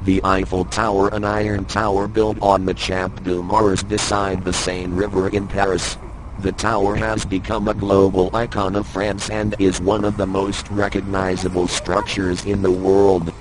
The Eiffel Tower, an iron tower built on the Champ de Mars beside the Seine River in Paris. The tower has become a global icon of France and is one of the most recognizable structures in the world.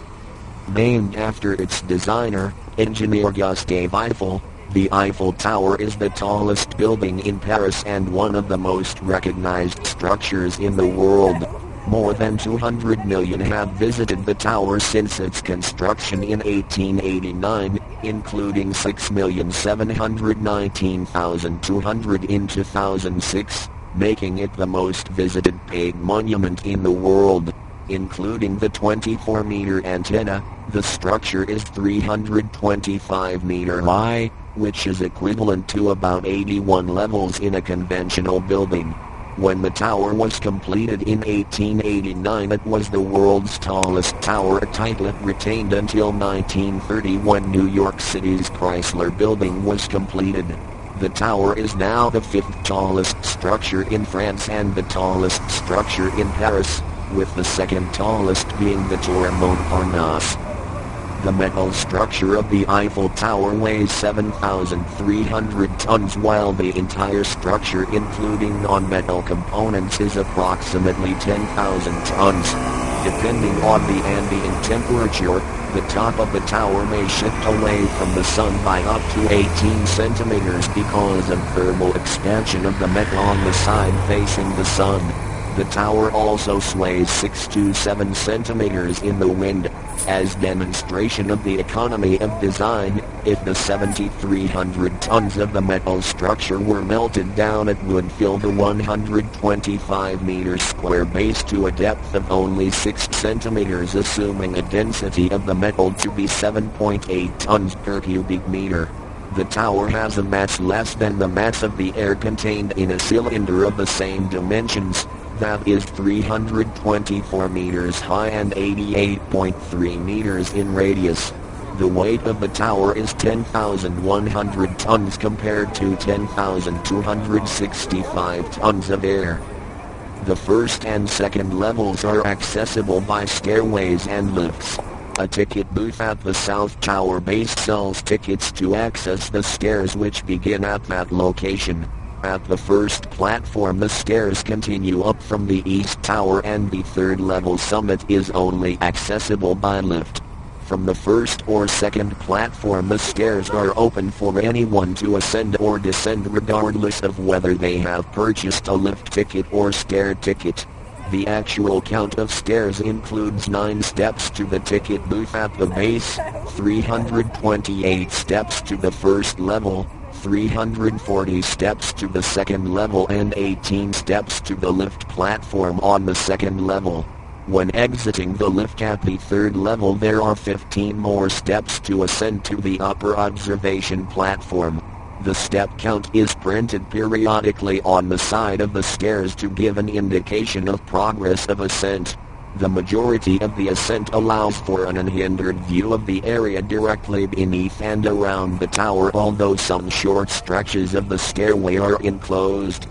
Named after its designer, engineer Gustave Eiffel, the Eiffel Tower is the tallest building in Paris and one of the most recognized structures in the world. More than 200 million have visited the tower since its construction in 1889, including 6,719,200 in 2006, making it the most visited paid monument in the world. Including the 24-meter antenna, the structure is 325 meter high, which is equivalent to about 81 levels in a conventional building. When the tower was completed in 1889, it was the world's tallest tower, a title it retained until 1930 when New York City's Chrysler Building was completed. The tower is now the fifth tallest structure in France and the tallest structure in Paris, with the second tallest being the Tour Montparnasse. The metal structure of the Eiffel Tower weighs 7,300 tons while the entire structure including non-metal components is approximately 10,000 tons. Depending on the ambient temperature, the top of the tower may shift away from the sun by up to 18 centimeters because of thermal expansion of the metal on the side facing the sun. The tower also sways 6 to 7 centimeters in the wind. As demonstration of the economy of design, if the 7,300 tons of the metal structure were melted down, it would fill the 125 meter square base to a depth of only 6 centimeters, assuming a density of the metal to be 7.8 tons per cubic meter. The tower has a mass less than the mass of the air contained in a cylinder of the same dimensions, that is 324 meters high and 88.3 meters in radius. The weight of the tower is 10,100 tons compared to 10,265 tons of air. The first and second levels are accessible by stairways and lifts. A ticket booth at the South Tower base sells tickets to access the stairs which begin at that location. At the first platform the stairs continue up from the East Tower and the third level summit is only accessible by lift. From the first or second platform the stairs are open for anyone to ascend or descend regardless of whether they have purchased a lift ticket or stair ticket. The actual count of stairs includes 9 steps to the ticket booth at the base, 328 steps to the first level, 340 steps to the second level and 18 steps to the lift platform on the second level. When exiting the lift at the third level there are 15 more steps to ascend to the upper observation platform. The step count is printed periodically on the side of the stairs to give an indication of progress of ascent. The majority of the ascent allows for an unhindered view of the area directly beneath and around the tower, although some short stretches of the stairway are enclosed.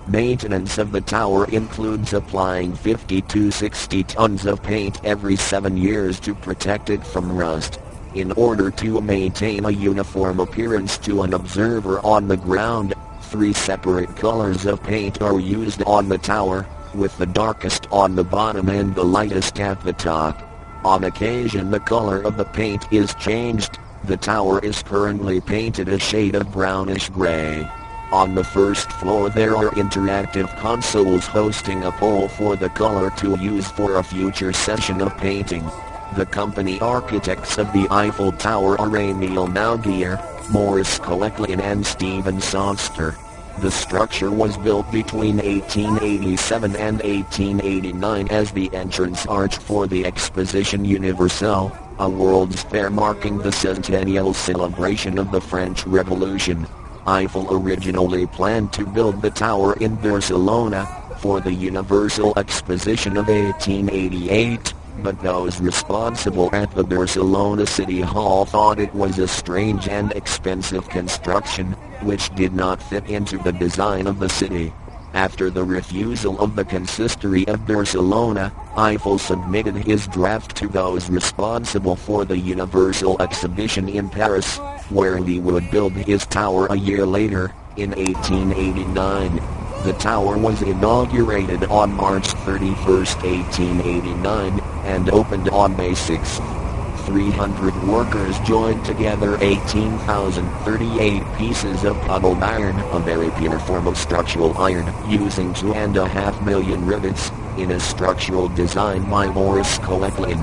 Maintenance of the tower includes applying 50 to 60 tons of paint every 7 years to protect it from rust. In order to maintain a uniform appearance to an observer on the ground, 3 separate colors of paint are used on the tower, with the darkest on the bottom and the lightest at the top. On occasion the color of the paint is changed. The tower is currently painted a shade of brownish gray. On the first floor there are interactive consoles hosting a poll for the color to use for a future session of painting. The company architects of the Eiffel Tower are Émile Naugier, Maurice Coechlin and Stephen Sonster. The structure was built between 1887 and 1889 as the entrance arch for the Exposition Universelle, a World's Fair marking the centennial celebration of the French Revolution. Eiffel originally planned to build the tower in Barcelona for the Universal Exposition of 1888, but those responsible at the Barcelona City Hall thought it was a strange and expensive construction, which did not fit into the design of the city. After the refusal of the consistory of Barcelona, Eiffel submitted his draft to those responsible for the Universal Exhibition in Paris, where he would build his tower a year later, in 1889. The tower was inaugurated on March 31, 1889, and opened on May 6. 300 workers joined together 18,038 pieces of puddled iron, a very pure form of structural iron, using 2.5 million rivets, in a structural design by Boris Koechlin.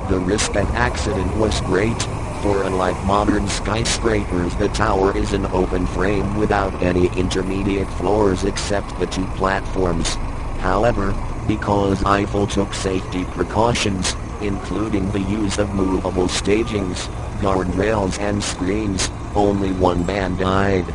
The risk of accident was great, for unlike modern skyscrapers, the tower is an open frame without any intermediate floors except the 2 platforms. However, because Eiffel took safety precautions, including the use of movable stagings, guardrails and screens, only 1 man died.